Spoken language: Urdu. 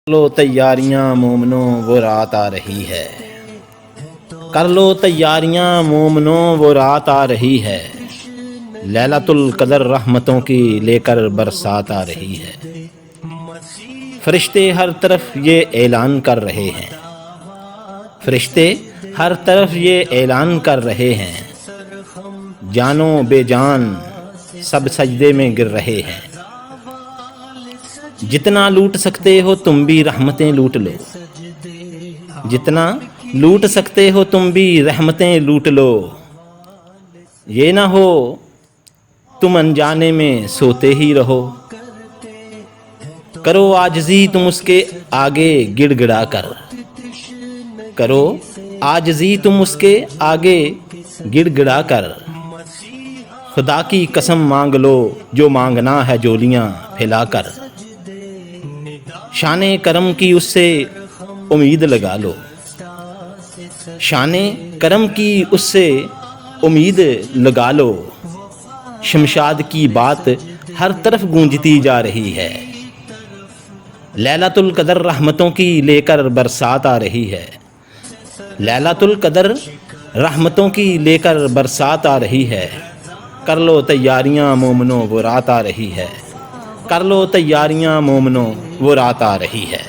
لو تیاریاں مومنوں وہ رات آ رہی ہے، کر لو تیاریاں مومنوں وہ رات آ رہی ہے، لیلۃ القدر رحمتوں کی لے کر برسات آ رہی ہے۔ فرشتے ہر طرف یہ اعلان کر رہے ہیں، فرشتے ہر طرف یہ اعلان کر رہے ہیں، جانو بے جان سب سجدے میں گر رہے ہیں۔ جتنا لوٹ سکتے ہو تم بھی رحمتیں لوٹ لو، جتنا لوٹ سکتے ہو تم بھی رحمتیں لوٹ لو، یہ نہ ہو تم انجانے میں سوتے ہی رہو۔ کرو عاجزی تم اس کے آگے گڑ گڑا کر، کرو عاجزی تم اس کے آگے گڑ گڑا کر، خدا کی قسم مانگ لو جو مانگنا ہے جولیاں پھیلا کر، شان کرم کی اس سے امید لگا لو، شان کرم کی اس سے امید لگا لو، شمشاد کی بات ہر طرف گونجتی جا رہی ہے، لیلۃ القدر رحمتوں کی لے کر برسات آ رہی ہے، لیلۃ القدر رحمتوں کی لے کر برسات آ رہی ہے، کر لو تیاریاں مومنوں وہ رات آ رہی ہے، کر لو تیاریاں مومنوں وہ رات آ رہی ہے۔